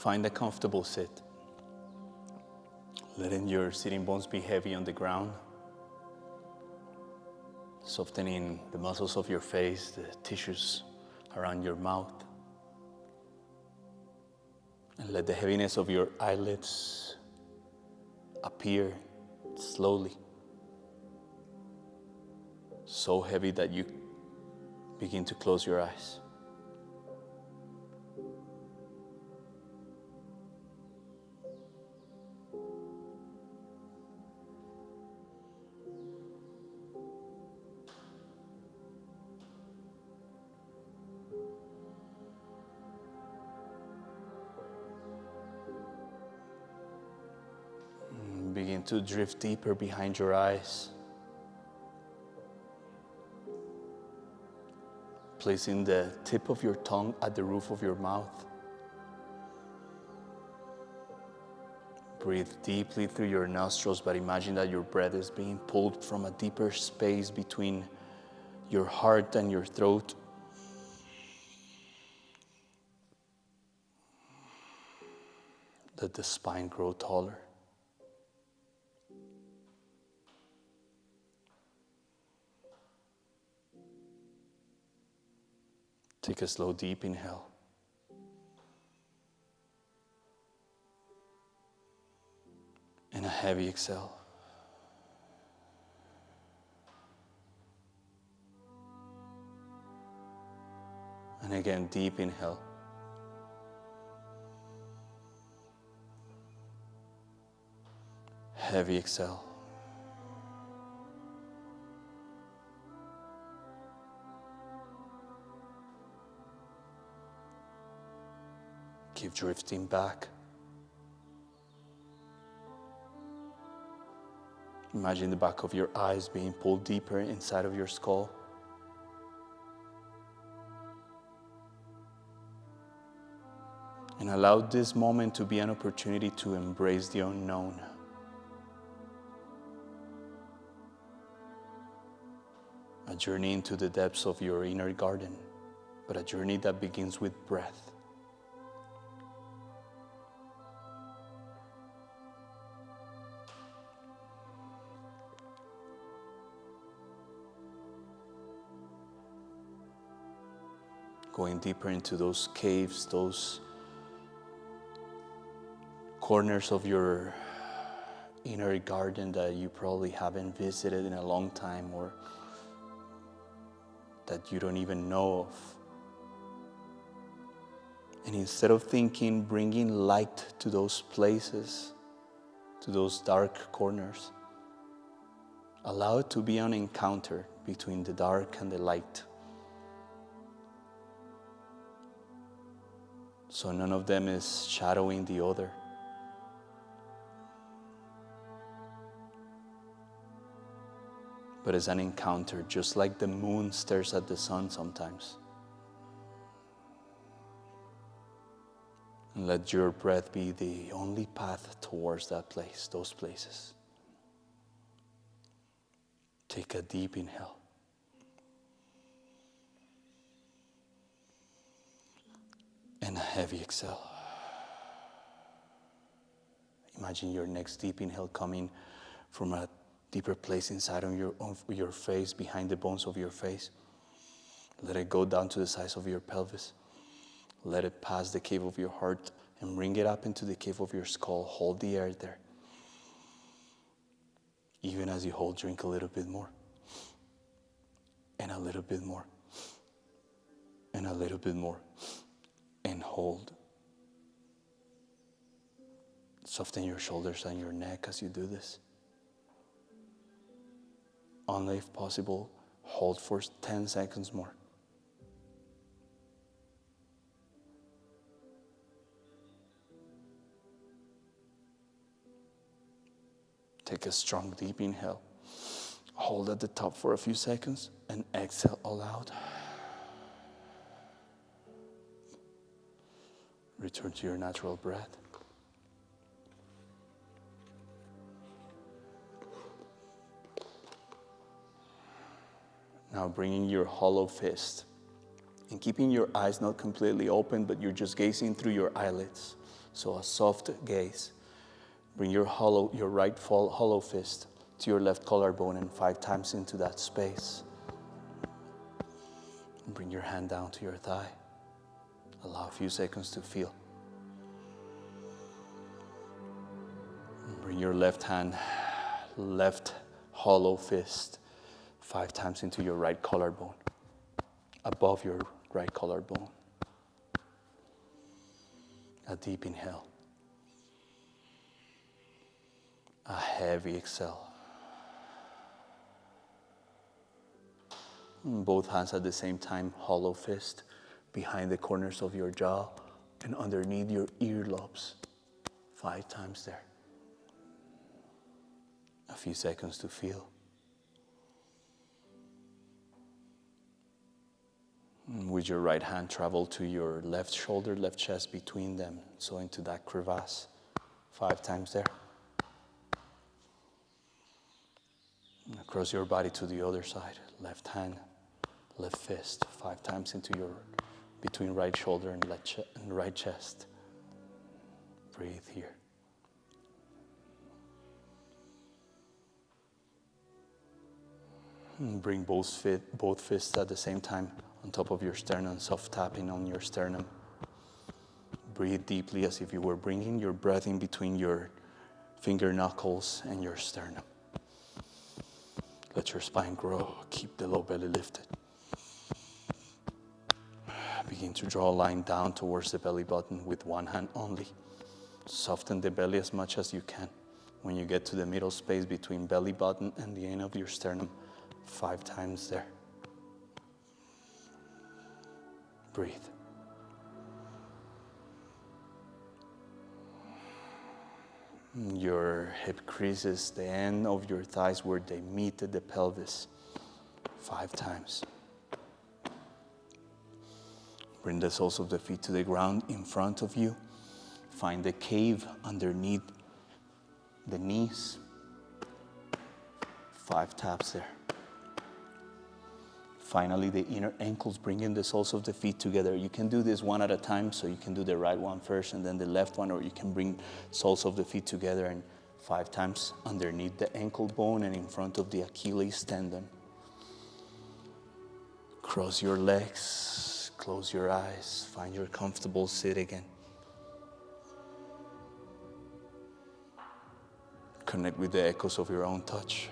Find a comfortable sit. Letting your sitting bones be heavy on the ground. Softening the muscles of your face, the tissues around your mouth. And let the heaviness of your eyelids appear slowly. So heavy that you begin to close your eyes. Begin to drift deeper behind your eyes. Placing the tip of your tongue at the roof of your mouth. Breathe deeply through your nostrils, but imagine that your breath is being pulled from a deeper space between your heart and your throat. Let the spine grow taller. Take a slow, deep inhale. And a heavy exhale. And again, deep inhale. Heavy exhale. Keep drifting back. Imagine the back of your eyes being pulled deeper inside of your skull. And allow this moment to be an opportunity to embrace the unknown. A journey into the depths of your inner garden, but a journey that begins with breath. Going deeper into those caves, those corners of your inner garden that you probably haven't visited in a long time, or that you don't even know of. And instead of thinking, bringing light to those places, to those dark corners, allow it to be an encounter between the dark and the light. So none of them is shadowing the other. But it's an encounter, just like the moon stares at the sun sometimes. And let your breath be the only path towards that place, those places. Take a deep inhale. And a heavy exhale. Imagine your next deep inhale coming from a deeper place inside of your face, behind the bones of your face. Let it go down to the size of your pelvis. Let it pass the cave of your heart and bring it up into the cave of your skull. Hold the air there. Even as you hold, drink a little bit more. And a little bit more. And a little bit more. And hold. Soften your shoulders and your neck as you do this. Only if possible, hold for 10 seconds more. Take a strong deep inhale. Hold at the top for a few seconds and exhale all out. Return to your natural breath. Now bringing your hollow fist and keeping your eyes not completely open, but you're just gazing through your eyelids. So a soft gaze. Bring your right hollow fist to your left collarbone and 5 times into that space. Bring your hand down to your thigh. Allow a few seconds to feel. Bring your left hollow fist 5 times into your right collarbone, above your right collarbone. A deep inhale. A heavy exhale. Both hands at the same time, hollow fist behind the corners of your jaw and underneath your earlobes. 5 times there. A few seconds to feel. With your right hand, travel to your left shoulder, left chest, between them. So into that crevasse. 5 times there. And across your body to the other side. Left hand, left fist. 5 times into your, between right shoulder and right chest. Breathe here. And bring both fists at the same time on top of your sternum, soft tapping on your sternum. Breathe deeply as if you were bringing your breath in between your finger knuckles and your sternum. Let your spine grow. Keep the low belly lifted. Begin to draw a line down towards the belly button with one hand only. Soften the belly as much as you can. When you get to the middle space between belly button and the end of your sternum, 5 times there. Breathe. Your hip creases, the end of your thighs where they meet the pelvis. 5 times. Bring the soles of the feet to the ground in front of you. Find the cave underneath the knees. 5 taps there. Finally, the inner ankles, bringing the soles of the feet together. You can do this one at a time, so you can do the right one first and then the left one, or you can bring soles of the feet together and 5 times underneath the ankle bone and in front of the Achilles tendon. Cross your legs, close your eyes, find your comfortable sit again. Connect with the echoes of your own touch.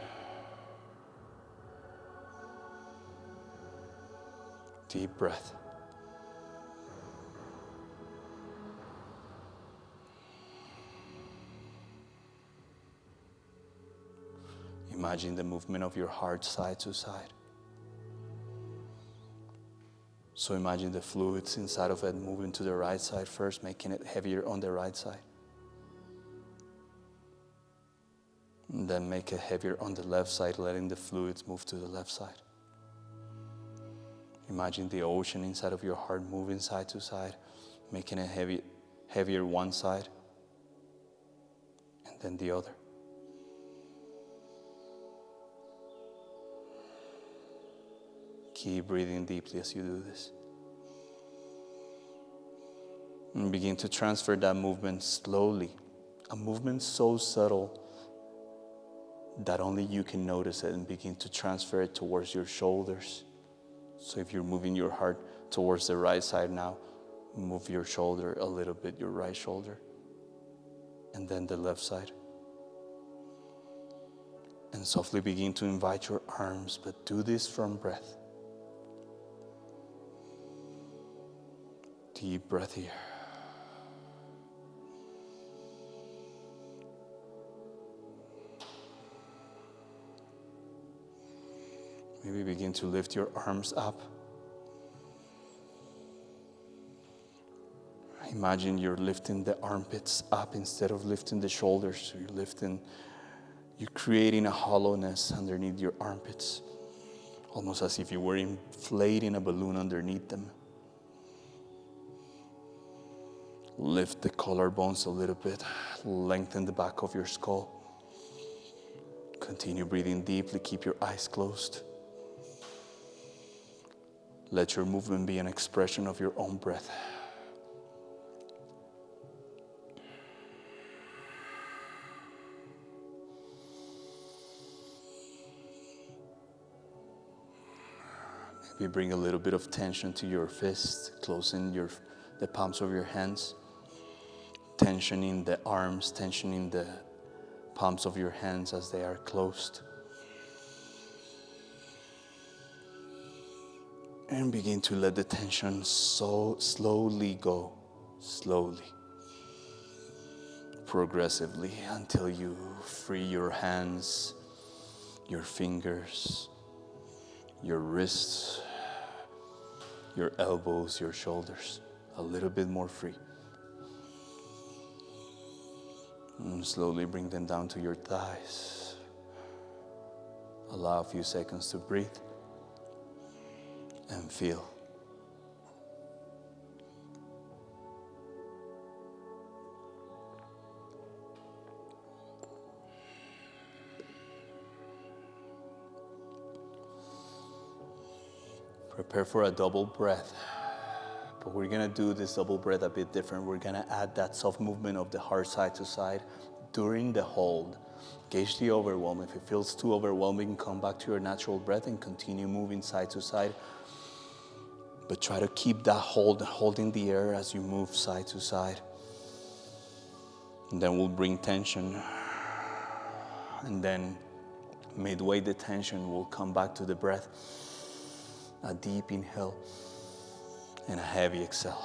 Deep breath. Imagine the movement of your heart side to side. So imagine the fluids inside of it moving to the right side first, making it heavier on the right side. And then make it heavier on the left side, letting the fluids move to the left side. Imagine the ocean inside of your heart moving side to side, making it heavier one side and then the other. Keep breathing deeply as you do this. And begin to transfer that movement slowly. A movement so subtle that only you can notice it, and begin to transfer it towards your shoulders. So if you're moving your heart towards the right side now, move your shoulder a little bit, your right shoulder, and then the left side. And softly begin to invite your arms, but do this from breath. Deep breath here. Maybe begin to lift your arms up. Imagine you're lifting the armpits up instead of lifting the shoulders. So you're creating a hollowness underneath your armpits, almost as if you were inflating a balloon underneath them. Lift the collarbones a little bit, lengthen the back of your skull. Continue breathing deeply, keep your eyes closed. Let your movement be an expression of your own breath. Maybe bring a little bit of tension to your fist, closing the palms of your hands. Tension in the arms, tension in the palms of your hands as they are closed. And begin to let the tension so slowly go, slowly, progressively, until you free your hands, your fingers, your wrists, your elbows, your shoulders, a little bit more free. And slowly bring them down to your thighs. Allow a few seconds to breathe and feel. Prepare for a double breath. But we're going to do this double breath a bit different. We're going to add that soft movement of the heart side to side during the hold. Gauge the overwhelm. If it feels too overwhelming, come back to your natural breath and continue moving side to side. But try to keep that hold in the air as you move side to side. And then we'll bring tension. And then midway the tension, we'll come back to the breath. A deep inhale and a heavy exhale.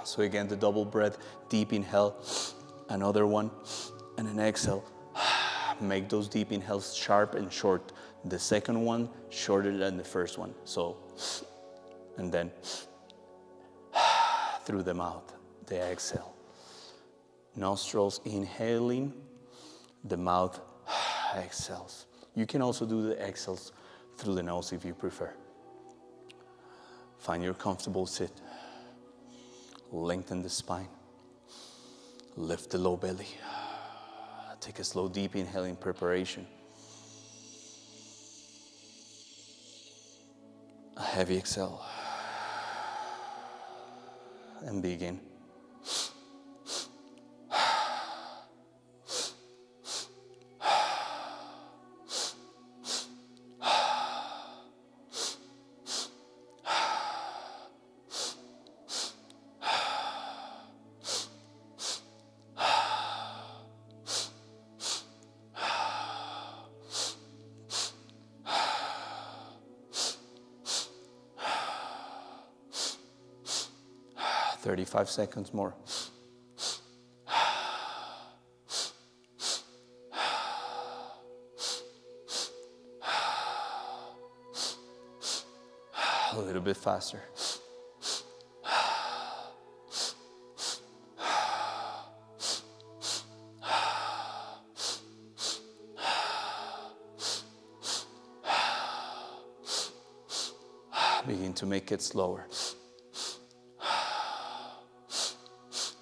So again, the double breath, deep inhale, another one, and an exhale. Make those deep inhales sharp and short. The second one shorter than the first one. So, and then through the mouth, the exhale. Nostrils inhaling, the mouth exhales. You can also do the exhales through the nose if you prefer. Find your comfortable sit. Lengthen the spine. Lift the low belly. Take a slow, deep inhale in preparation. A heavy exhale. And begin. — 35 seconds more. A little bit faster. Begin to make it slower.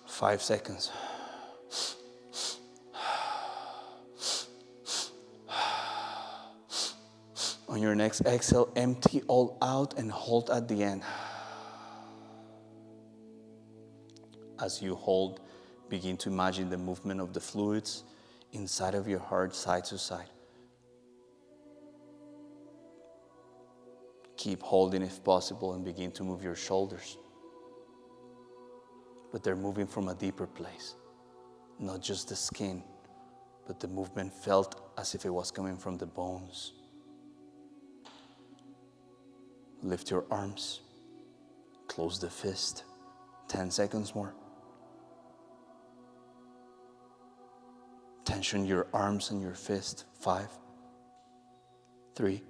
5 seconds. On your next exhale, empty all out and hold at the end. As you hold, begin to imagine the movement of the fluids inside of your heart, side to side. Keep holding if possible and begin to move your shoulders. But they're moving from a deeper place. Not just the skin, but the movement felt as if it was coming from the bones. Lift your arms. Close the fist. 10 seconds more. Tension your arms and your fist. 5, 3,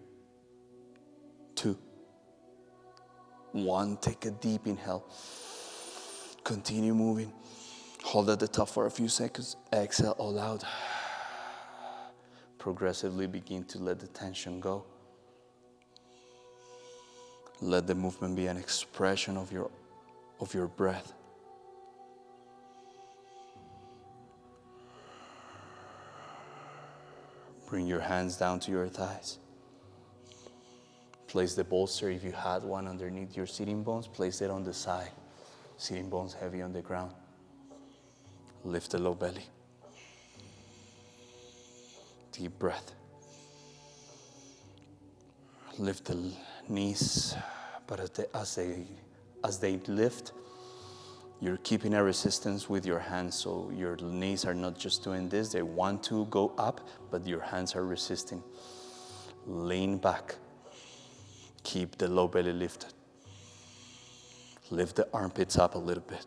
2, 1. Take a deep inhale. Continue moving. Hold at the top for a few seconds. Exhale all out. Progressively begin to let the tension go. Let the movement be an expression of your breath. Bring your hands down to your thighs. Place the bolster, if you had one, underneath your sitting bones. Place it on the side. Sitting bones heavy on the ground. Lift the low belly. Deep breath. Lift the knees, but as they lift, you're keeping a resistance with your hands, so your knees are not just doing this. They want to go up, but your hands are resisting. Lean back. Keep the low belly lifted. Lift the armpits up a little bit.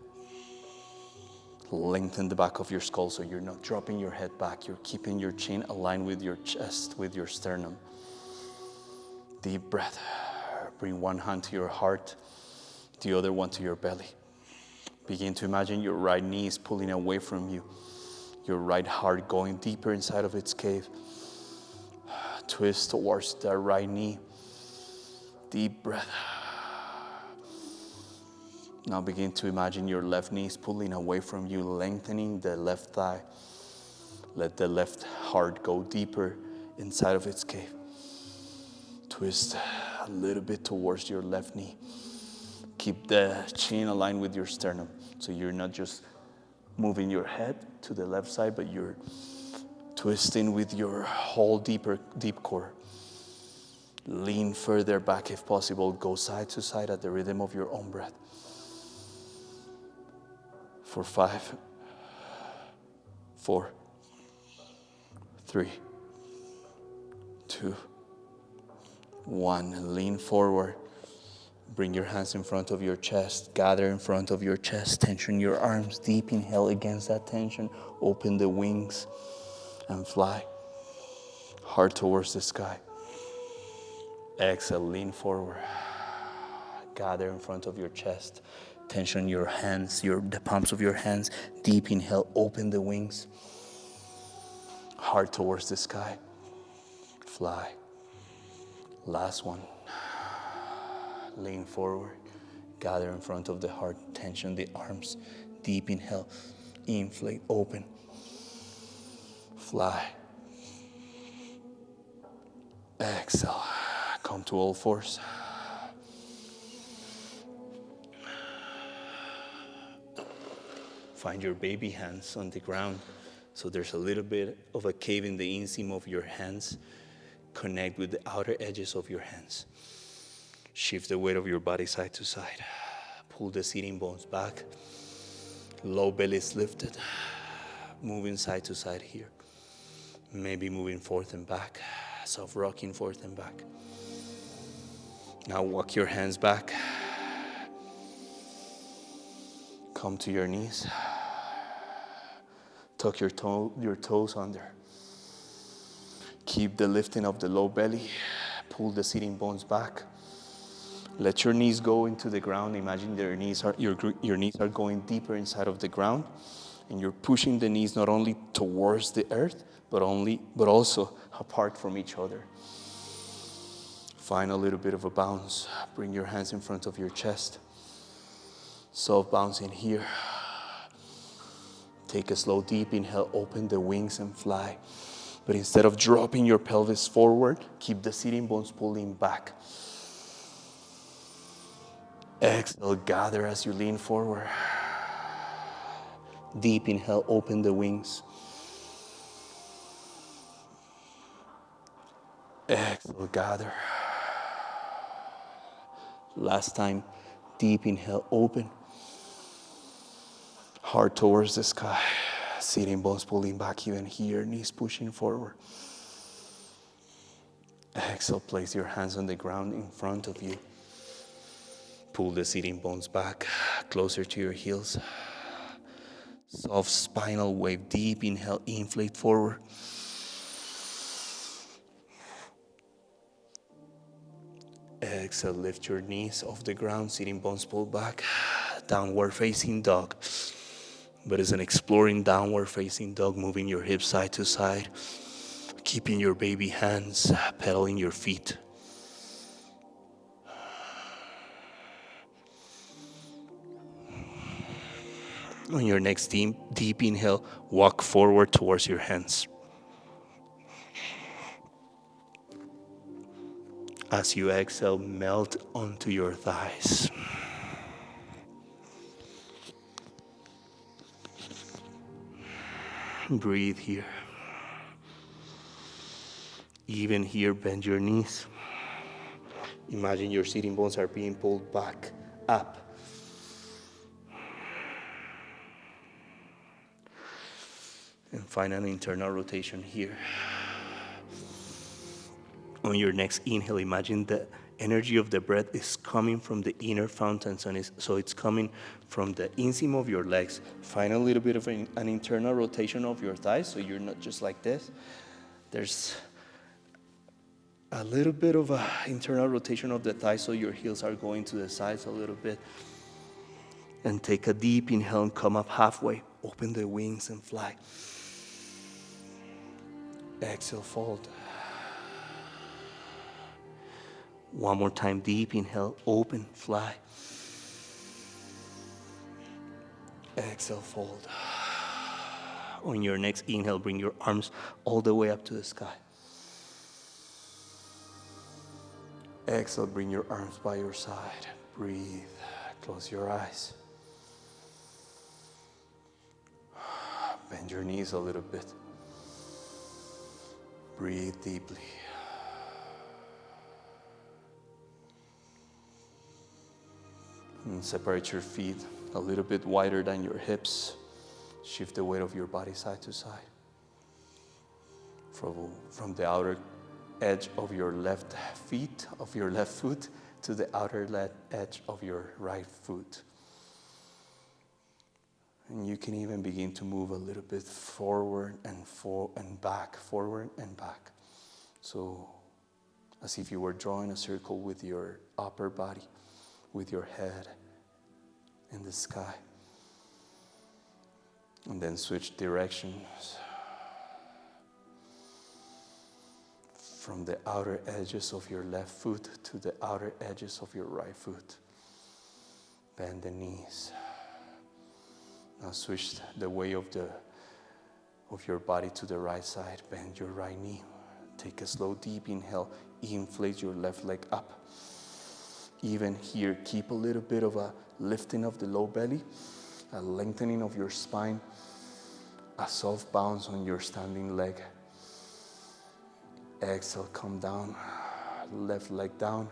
Lengthen the back of your skull so you're not dropping your head back. You're keeping your chin aligned with your chest, with your sternum. Deep breath. Bring one hand to your heart, the other one to your belly. Begin to imagine your right knee is pulling away from you. Your right heart going deeper inside of its cave. Twist towards the right knee. Deep breath. Now begin to imagine your left knee is pulling away from you, lengthening the left thigh. Let the left heart go deeper inside of its cave. Twist a little bit towards your left knee. Keep the chin aligned with your sternum, so you're not just moving your head to the left side, but you're twisting with your whole deep core. Lean further back if possible. Go side to side at the rhythm of your own breath. For 5, 4, 3, 2, 1. And lean forward. Bring your hands in front of your chest. Gather in front of your chest. Tension your arms. Deep inhale against that tension. Open the wings and fly. Heart towards the sky. Exhale, lean forward. Gather in front of your chest. Tension your hands, the palms of your hands. Deep inhale, open the wings. Heart towards the sky. Fly. Last one. Lean forward. Gather in front of the heart. Tension the arms. Deep inhale. Inflate, open. Fly. Exhale. Come to all fours. Find your baby hands on the ground. So there's a little bit of a cave in the inseam of your hands. Connect with the outer edges of your hands. Shift the weight of your body side to side. Pull the sitting bones back. Low belly is lifted. Moving side to side here. Maybe moving forth and back. Soft rocking forth and back. Now walk your hands back. Come to your knees. Tuck your toes under. Keep the lifting of the low belly. Pull the sitting bones back. Let your knees go into the ground. Imagine your knees are going deeper inside of the ground, and you're pushing the knees not only towards the earth, but also apart from each other. Find a little bit of a bounce. Bring your hands in front of your chest. Soft bounce in here. Take a slow deep inhale, open the wings and fly. But instead of dropping your pelvis forward, keep the sitting bones pulling back. Exhale, gather as you lean forward. Deep inhale, open the wings. Exhale, gather. Last time, deep inhale, open. Heart towards the sky. Sitting bones pulling back even here, knees pushing forward. Exhale, place your hands on the ground in front of you. Pull the sitting bones back, closer to your heels. Soft spinal wave, deep inhale, inflate forward. Exhale, lift your knees off the ground, sitting bones pulled back. Downward facing dog. But it's an exploring downward facing dog, moving your hips side to side. Keeping your baby hands, pedaling your feet. On your next deep inhale, walk forward towards your hands. As you exhale, melt onto your thighs. Breathe here. Even here, bend your knees. Imagine your sitting bones are being pulled back, up. And find an internal rotation here. On your next inhale, imagine the energy of the breath is coming from the inner fountains, so it's coming from the inseam of your legs. Find a little bit of an internal rotation of your thighs, so you're not just like this. There's a little bit of an internal rotation of the thighs, so your heels are going to the sides a little bit. And take a deep inhale and come up halfway. Open the wings and fly. Exhale, fold. One more time, deep inhale, open, fly. Exhale, fold. On your next inhale, bring your arms all the way up to the sky. Exhale, bring your arms by your side. Breathe, close your eyes. Bend your knees a little bit. Breathe deeply. And separate your feet a little bit wider than your hips. Shift the weight of your body side to side. From the outer edge of your left foot to the outer edge of your right foot. And you can even begin to move a little bit forward and back, forward and back. So as if you were drawing a circle with your upper body, with your head in the sky. And then switch directions from the outer edges of your left foot to the outer edges of your right foot. Bend the knees. Now switch the weight of your body to the right side. Bend your right knee. Take a slow, deep inhale. Inflate your left leg up. Even here, keep a little bit of a lifting of the low belly, a lengthening of your spine, a soft bounce on your standing leg. Exhale, come down, left leg down.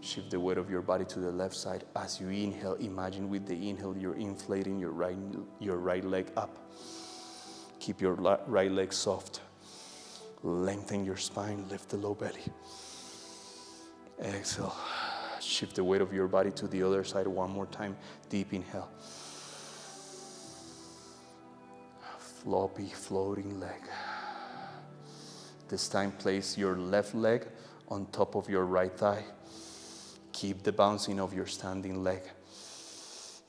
Shift the weight of your body to the left side. As you inhale, imagine with the inhale you're inflating your right leg up. Keep your right leg soft. Lengthen your spine, lift the low belly. Exhale. Shift the weight of your body to the other side one more time. Deep inhale. Floppy, floating leg. This time place your left leg on top of your right thigh. Keep the bouncing of your standing leg.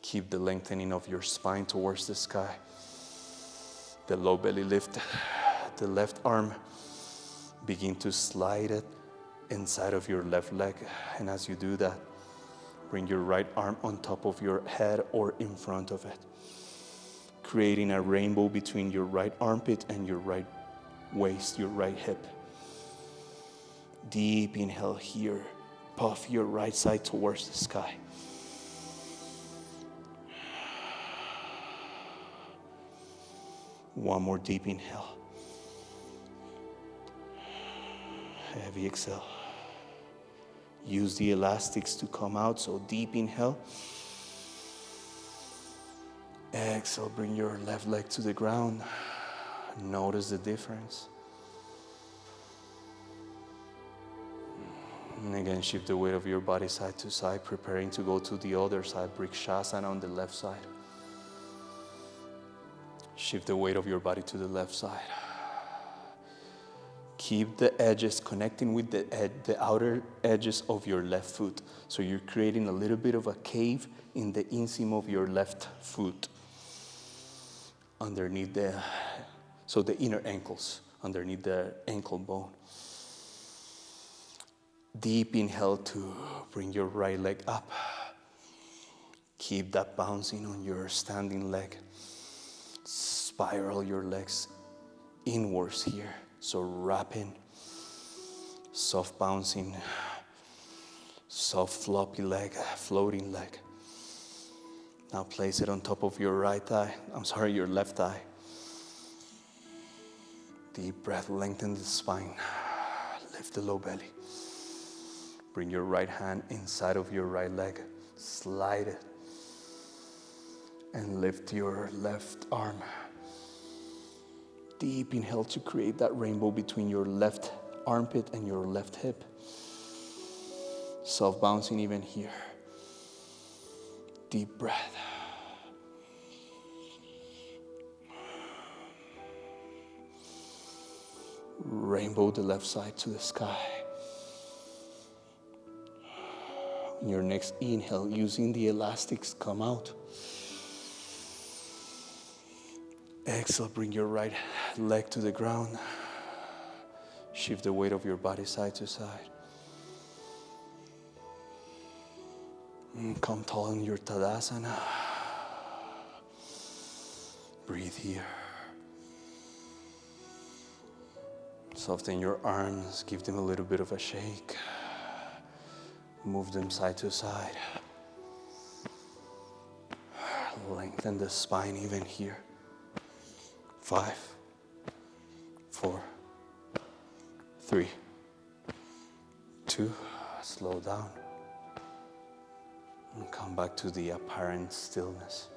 Keep the lengthening of your spine towards the sky. The low belly lift. The left arm. Begin to slide it inside of your left leg. And as you do that, bring your right arm on top of your head or in front of it, creating a rainbow between your right armpit and your right waist, your right hip. Deep inhale here. Puff your right side towards the sky. One more deep inhale. Heavy exhale. Use the elastics to come out. So deep inhale. Exhale, bring your left leg to the ground. Notice the difference. And again, shift the weight of your body side to side, preparing to go to the other side. Vrikshasana on the left side. Shift the weight of your body to the left side. Keep the edges connecting with the outer edges of your left foot. So you're creating a little bit of a cave in the inseam of your left foot. Underneath the inner ankles, underneath the ankle bone. Deep inhale to bring your right leg up. Keep that bouncing on your standing leg. Spiral your legs inwards here. So wrapping, soft bouncing, soft floppy leg, floating leg. Now place it on top of your your left thigh. Deep breath, lengthen the spine. Lift the low belly. Bring your right hand inside of your right leg. Slide it. And lift your left arm. Deep inhale to create that rainbow between your left armpit and your left hip. Soft bouncing even here. Deep breath. Rainbow the left side to the sky. On your next inhale, using the elastics, come out. Exhale, bring your right leg to the ground. Shift the weight of your body side to side. Come tall in your Tadasana. Breathe here. Soften your arms, give them a little bit of a shake. Move them side to side. Lengthen the spine even here. 5, 4, 3, 2, slow down. And come back to the apparent stillness.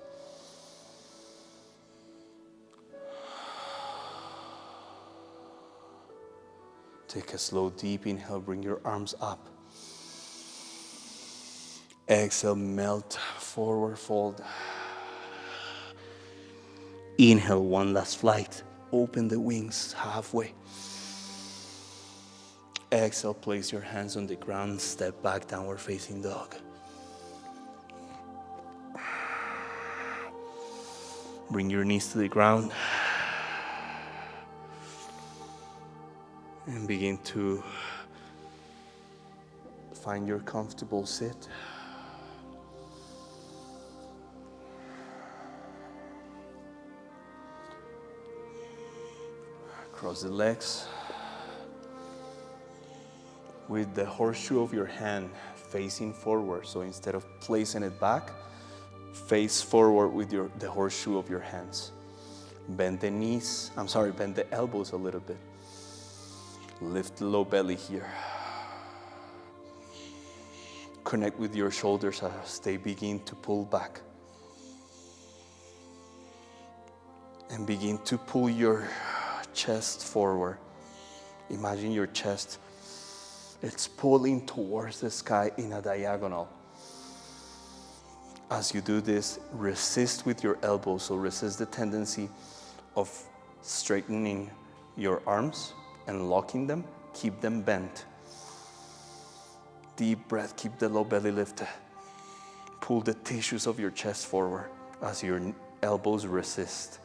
Take a slow, deep inhale, bring your arms up. Exhale, melt, forward fold. Inhale, one last flight. Open the wings halfway. Exhale, place your hands on the ground, step back, downward facing dog. Bring your knees to the ground. And begin to find your comfortable sit. Cross the legs. With the horseshoe of your hand facing forward. So instead of placing it back, face forward with the horseshoe of your hands. Bend the elbows a little bit. Lift the low belly here. Connect with your shoulders as they begin to pull back. And begin to pull your chest forward. Imagine your chest, it's pulling towards the sky in a diagonal. As you do this, resist with your elbows. So resist the tendency of straightening your arms and locking them. Keep them bent. Deep breath, keep the low belly lifted. Pull the tissues of your chest forward as your elbows resist.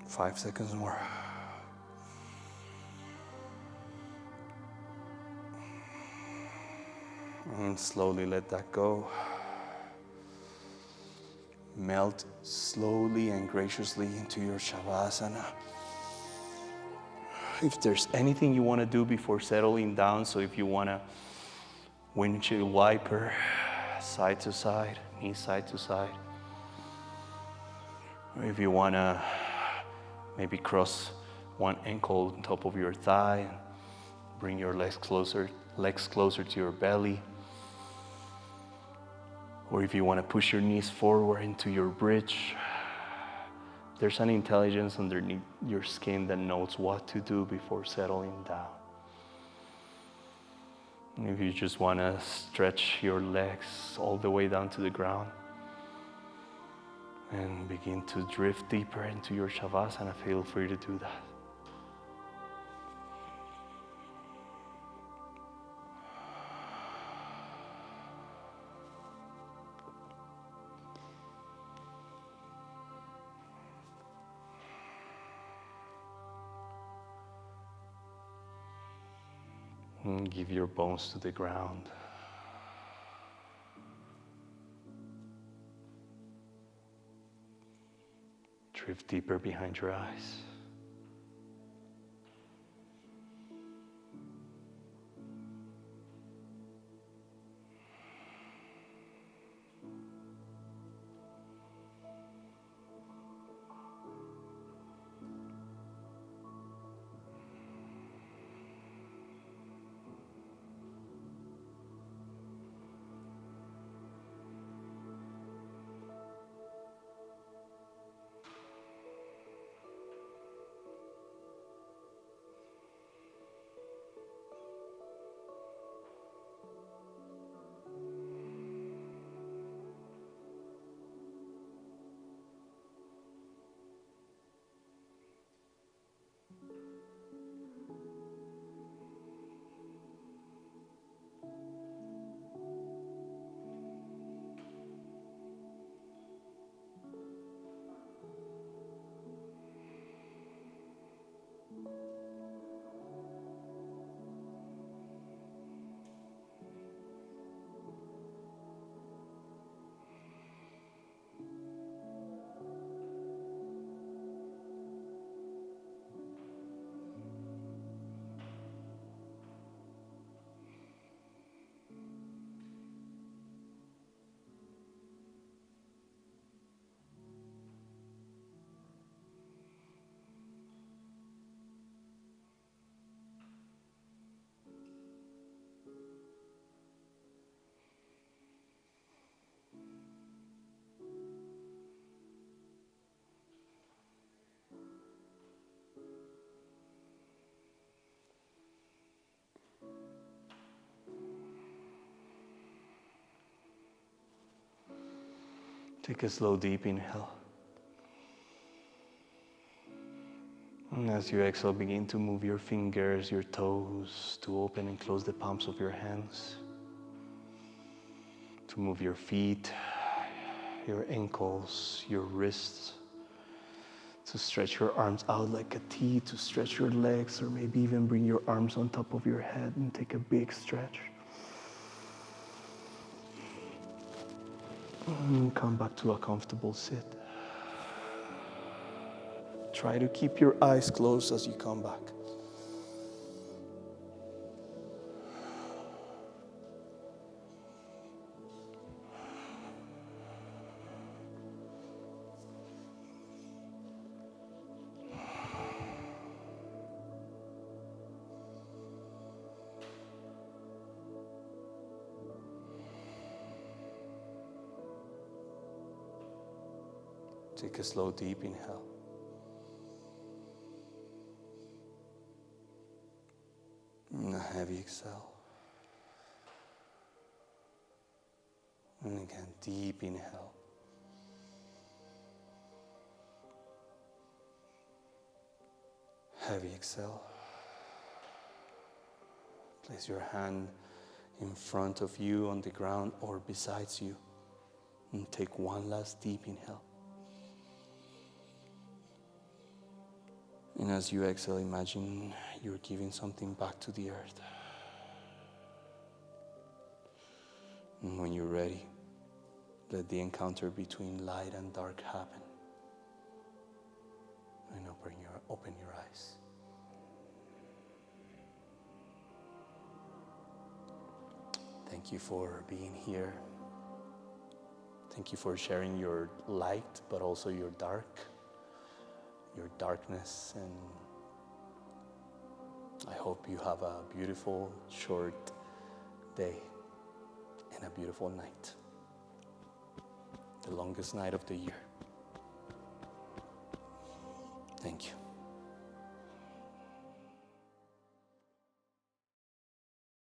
5 seconds more. And slowly let that go. Melt slowly and graciously into your Shavasana. If there's anything you want to do before settling down, so if you want to windshield wiper, side to side, knee side to side. Or if you want to maybe cross one ankle on top of your thigh, and bring your legs closer to your belly. Or if you want to push your knees forward into your bridge, there's an intelligence underneath your skin that knows what to do before settling down. And if you just want to stretch your legs all the way down to the ground and begin to drift deeper into your Shavasana, feel free to do that. And give your bones to the ground. Drift deeper behind your eyes. Take a slow, deep inhale. And as you exhale, begin to move your fingers, your toes, to open and close the palms of your hands. To move your feet, your ankles, your wrists. To stretch your arms out like a T, to stretch your legs, or maybe even bring your arms on top of your head and take a big stretch. And come back to a comfortable sit. Try to keep your eyes closed as you come back. Take a slow, deep inhale. And a heavy exhale. And again, deep inhale. Heavy exhale. Place your hand in front of you on the ground or besides you. And take one last deep inhale. And as you exhale, imagine you're giving something back to the earth. And when you're ready, let the encounter between light and dark happen. And open your eyes. Thank you for being here. Thank you for sharing your light, but also your darkness, and I hope you have a beautiful short day and a beautiful night. The longest night of the year. Thank you.